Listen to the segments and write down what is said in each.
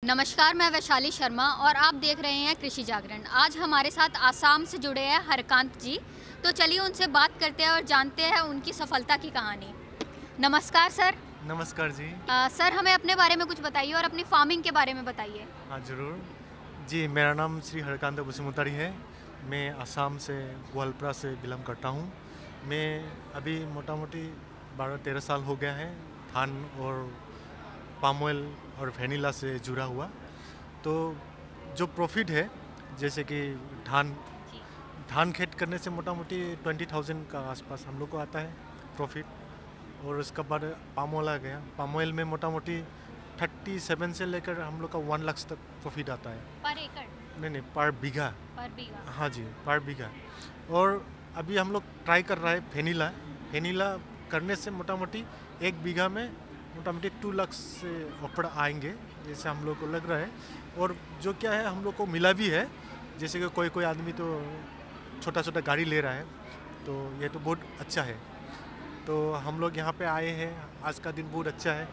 नमस्कार, मैं वैशाली शर्मा और आप देख रहे हैं कृषि जागरण। आज हमारे साथ आसाम से जुड़े हैं हरकांत जी। तो चलिए उनसे बात करते हैं और जानते हैं उनकी सफलता की कहानी। नमस्कार सर। नमस्कार जी। सर, हमें अपने बारे में कुछ बताइए और अपनी फार्मिंग के बारे में बताइए। हाँ ज़रूर जी, मेरा नाम श्री हरकांत बसुमतारी है। मैं असम से ग्वालपारा से बिलोंग करता हूँ। मैं अभी मोटा मोटी 12-13 साल हो गया है धान और पाम ऑयल और वेनिला से जुड़ा हुआ। तो जो प्रॉफिट है, जैसे कि धान खेत करने से मोटा मोटी 20,000 का आसपास हम लोग को आता है प्रॉफिट। और उसके बाद पाम ऑयल आ गया। पाम ऑयल में मोटा मोटी 37 से लेकर हम लोग का 1 लाख तक प्रॉफिट आता है। पर एकड़? नहीं, पर बीघा। पर बीघा? हाँ जी, पर बीघा। और अभी हम लोग ट्राई कर रहा है वेनिला करने से मोटा मोटी 1 बीघा में मोटा मोटी 2 लाख से ऊपर आएंगे, जैसे हम लोग को लग रहा है। और जो क्या है, हम लोग को मिला भी है। जैसे कि कोई आदमी तो छोटा छोटा गाड़ी ले रहा है, तो ये तो बहुत अच्छा है। तो हम लोग यहाँ पे आए हैं। आज का दिन बहुत अच्छा है,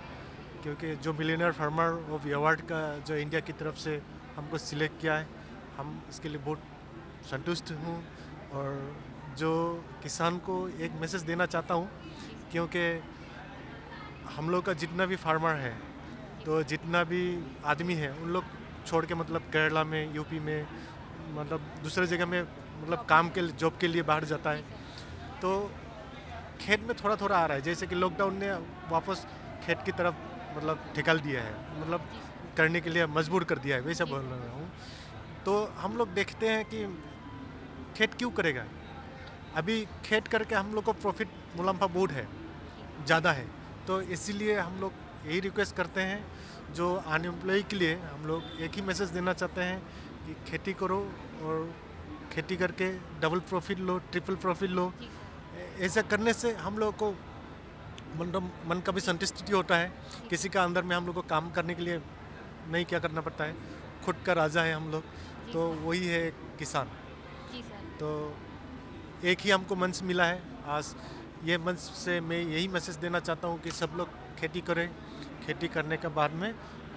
क्योंकि जो मिलियनेयर फार्मर ऑफ अवार्ड का जो इंडिया की तरफ से हमको सिलेक्ट किया है, हम इसके लिए बहुत संतुष्ट हूँ। और जो किसान को एक मैसेज देना चाहता हूँ, क्योंकि हम लोग का जितना भी फार्मर है, तो जितना भी आदमी है, उन लोग छोड़ के मतलब केरला में, यूपी में, मतलब दूसरे जगह में मतलब काम के जॉब के लिए बाहर जाता है। तो खेत में थोड़ा थोड़ा आ रहा है, जैसे कि लॉकडाउन ने वापस खेत की तरफ मतलब ढकेल दिया है, मतलब करने के लिए मजबूर कर दिया है, वैसा बोल रहा हूँ। तो हम लोग देखते हैं कि खेत क्यों करेगा। अभी खेत करके हम लोग को प्रॉफिट मुनाफा बहुत है, ज़्यादा है। तो इसीलिए हम लोग यही रिक्वेस्ट करते हैं, जो अनएम्प्लॉय के लिए हम लोग एक ही मैसेज देना चाहते हैं कि खेती करो, और खेती करके डबल प्रॉफिट लो, ट्रिपल प्रॉफिट लो। ऐसा करने से हम लोग को मन का भी संतुष्टि होता है। किसी का अंदर में हम लोग को काम करने के लिए नहीं क्या करना पड़ता है, खुद का राजा है हम लोग। तो वही है किसान। तो एक ही हमको मंच मिला है आज। ये मंच से मैं यही मैसेज देना चाहता हूँ कि सब लोग खेती करें। खेती करने के बाद में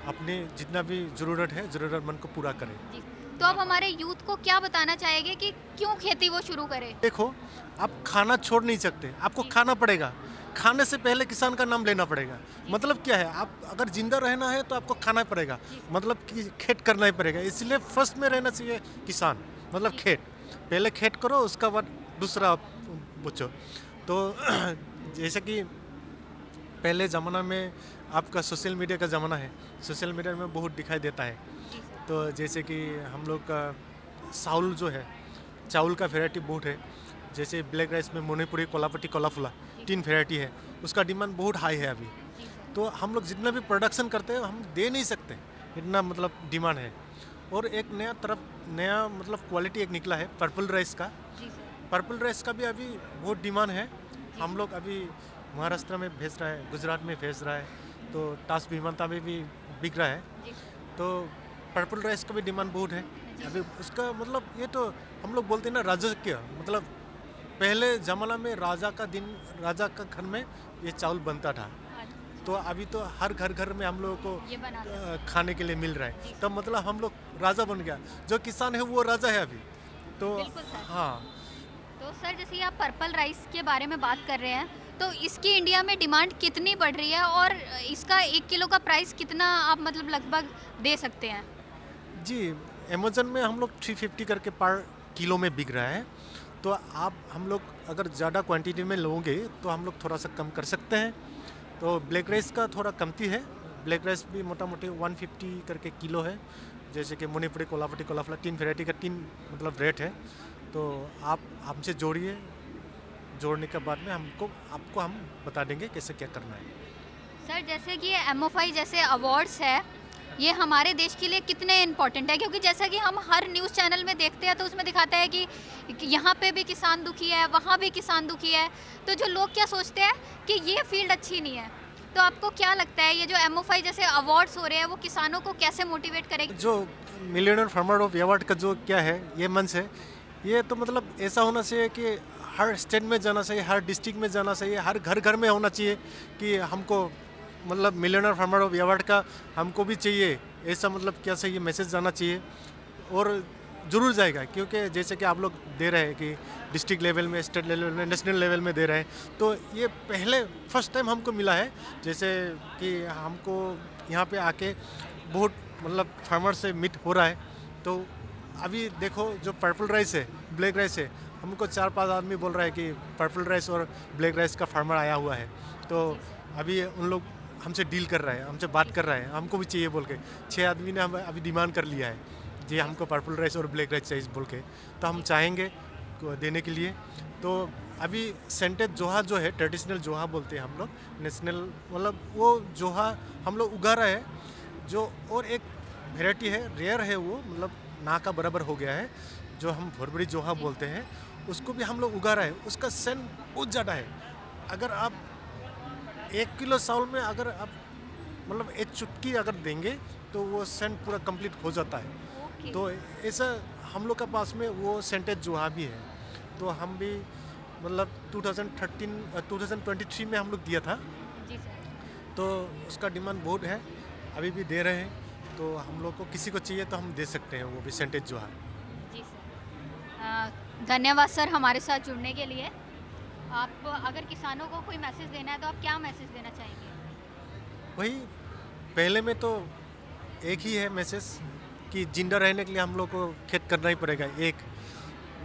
अपने जितना भी ज़रूरत है, ज़रूरतमंद को पूरा करें। तो आप हमारे यूथ को क्या बताना चाहेंगे कि क्यों खेती वो शुरू करें? देखो, आप खाना छोड़ नहीं सकते, आपको खाना पड़ेगा। खाने से पहले किसान का नाम लेना पड़ेगा। मतलब क्या है, आप अगर जिंदा रहना है तो आपको खाना पड़ेगा, मतलब कि खेत करना ही पड़ेगा। इसलिए फर्स्ट में रहना चाहिए किसान, मतलब खेत। पहले खेत करो, उसका बाद दूसरा पूछो। तो जैसे कि पहले ज़माना में आपका सोशल मीडिया का ज़माना है, सोशल मीडिया में बहुत दिखाई देता है। तो जैसे कि हम लोग का चावल जो है, चावल का वैरायटी बहुत है। जैसे ब्लैक राइस में मणिपुरी, कोलापट्टी, कोलाफुला 3 वैरायटी है, उसका डिमांड बहुत हाई है अभी। तो हम लोग जितना भी प्रोडक्शन करते हैं, हम दे नहीं सकते, इतना मतलब डिमांड है। और एक नया मतलब क्वालिटी एक निकला है पर्पल राइस का। पर्पल राइस का भी अभी बहुत डिमांड है। हम लोग अभी महाराष्ट्र में भेज रहा है, गुजरात में भेज रहा है, तो टास विमानता में भी बिक रहा है। तो पर्पल राइस का भी डिमांड बहुत है अभी। उसका मतलब ये तो हम लोग बोलते हैं ना, राजकीय, मतलब पहले ज़माना में राजा का घर में ये चावल बनता था। तो अभी तो हर घर में हम लोगों को खाने के लिए मिल रहा है। तब मतलब हम लोग राजा बन गया। जो किसान है वो राजा है अभी। तो हाँ। तो सर, जैसे आप पर्पल राइस के बारे में बात कर रहे हैं, तो इसकी इंडिया में डिमांड कितनी बढ़ रही है और इसका 1 किलो का प्राइस कितना आप मतलब लगभग दे सकते हैं? जी, अमेज़न में हम लोग 350 करके पर किलो में बिक रहा है। तो हम लोग अगर ज़्यादा क्वांटिटी में लोगे तो हम लोग थोड़ा सा कम कर सकते हैं। तो ब्लैक राइस का थोड़ा कमती है। ब्लैक राइस भी मोटा मोटी 150 करके किलो है। जैसे कि मणिपुरी, कोलापट्टी, कोलाफुला 3 वैरायटी का 3 मतलब रेट है। तो आप हमसे जोड़ने के बाद में आपको हम बता देंगे कैसे क्या करना है। सर, जैसे कि MFI जैसे अवार्ड्स है, ये हमारे देश के लिए कितने इम्पोर्टेंट है? क्योंकि जैसा कि हम हर न्यूज़ चैनल में देखते हैं, तो उसमें दिखाता है कि यहाँ पे भी किसान दुखी है, वहाँ भी किसान दुखी है। तो जो लोग क्या सोचते हैं कि ये फील्ड अच्छी नहीं है। तो आपको क्या लगता है, ये जो MFI जैसे अवार्ड्स हो रहे हैं, वो किसानों को कैसे मोटिवेट करेंगे? जो मिलियनेयर फार्मर ऑफ अवार्ड का जो क्या है, ये मंच है, ये तो मतलब ऐसा होना चाहिए कि हर स्टेट में जाना चाहिए, हर डिस्ट्रिक्ट में जाना चाहिए, हर घर में होना चाहिए कि हमको मतलब मिलियनेयर फार्मर ऑफ अवार्ड का हमको भी चाहिए ऐसा मतलब क्या सही ये मैसेज जाना चाहिए और ज़रूर जाएगा, क्योंकि जैसे कि आप लोग दे रहे हैं कि डिस्ट्रिक्ट लेवल में, स्टेट लेवल में, नेशनल लेवल में दे रहे हैं, तो ये पहले फर्स्ट टाइम हमको मिला है। जैसे कि हमको यहाँ पे आके बहुत मतलब फार्मर से मीट हो रहा है। तो अभी देखो जो पर्पल राइस है, ब्लैक राइस है, हमको 4-5 आदमी बोल रहा है कि पर्पल राइस और ब्लैक राइस का फार्मर आया हुआ है। तो अभी उन लोग हमसे डील कर रहा है, हमसे बात कर रहा है, हमको भी चाहिए बोल के 6 आदमी ने हम अभी डिमांड कर लिया है जी हमको पर्पल राइस और ब्लैक राइस चाहिए बोल के। तो हम चाहेंगे देने के लिए। तो अभी सेंटेड जोहा जो है, ट्रेडिशनल जोहा बोलते हैं हम लोग, नेशनल मतलब वो जोहा हम लोग उगा रहे हैं, जो और एक वेराइटी है, रेयर है वो, मतलब ना का बराबर हो गया है, जो हम भोरबड़ी जोहा बोलते हैं, उसको भी हम लोग उगा रहे हैं। उसका सेंट बहुत ज़्यादा है। अगर आप 1 किलो चावल में अगर आप मतलब एक चुटकी अगर देंगे तो वो सेंट पूरा कंप्लीट हो जाता है। तो ऐसा हम लोग के पास में वो सेंटेज जोहा भी है। तो हम भी मतलब 2023 में हम लोग दिया था जी सर। तो उसका डिमांड बहुत है, अभी भी दे रहे हैं। तो हम लोग को किसी को चाहिए तो हम दे सकते हैं वो भी सेंटेज जोहा। जी सर, धन्यवाद सर हमारे साथ जुड़ने के लिए। आप अगर किसानों को कोई मैसेज देना है तो आप क्या मैसेज देना चाहेंगे? वही पहले में तो एक ही है मैसेज कि जिंदा रहने के लिए हम लोग को खेत करना ही पड़ेगा। एक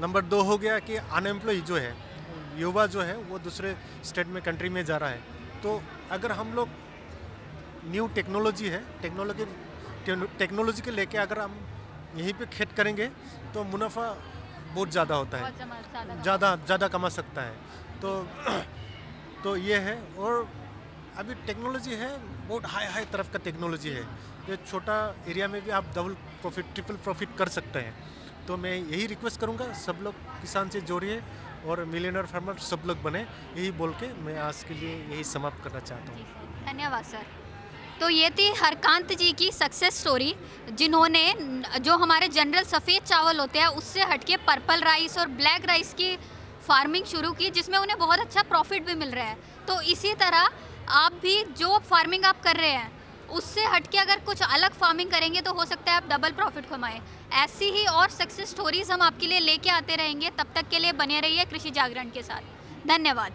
नंबर 2 हो गया कि अनएम्प्लॉय जो है, युवा जो है वो दूसरे स्टेट में, कंट्री में जा रहा है। तो अगर हम लोग न्यू टेक्नोलॉजी है, टेक्नोलॉजी के लेके अगर हम यहीं पे खेत करेंगे तो मुनाफा बहुत ज़्यादा होता है, ज़्यादा कमा सकता है। तो ये है। और अभी टेक्नोलॉजी है बहुत हाई तरफ का टेक्नोलॉजी है, जो छोटा एरिया में भी आप डबल प्रॉफिट, ट्रिपल प्रॉफिट कर सकते हैं। तो मैं यही रिक्वेस्ट करूंगा, सब लोग किसान से जोड़िए और मिलियनर फार्मर सब लोग बने, यही बोल के मैं आज के लिए यही समाप्त करना चाहता हूँ। धन्यवाद सर। तो ये थी हरकांत जी की सक्सेस स्टोरी, जिन्होंने जो हमारे जनरल सफ़ेद चावल होते हैं उससे हटके पर्पल राइस और ब्लैक राइस की फार्मिंग शुरू की, जिसमें उन्हें बहुत अच्छा प्रॉफिट भी मिल रहा है। तो इसी तरह आप भी जो फार्मिंग आप कर रहे हैं उससे हटके अगर कुछ अलग फार्मिंग करेंगे तो हो सकता है आप डबल प्रॉफिट कमाएं। ऐसी ही और सक्सेस स्टोरीज हम आपके लिए लेके आते रहेंगे। तब तक के लिए बने रहिए कृषि जागरण के साथ। धन्यवाद।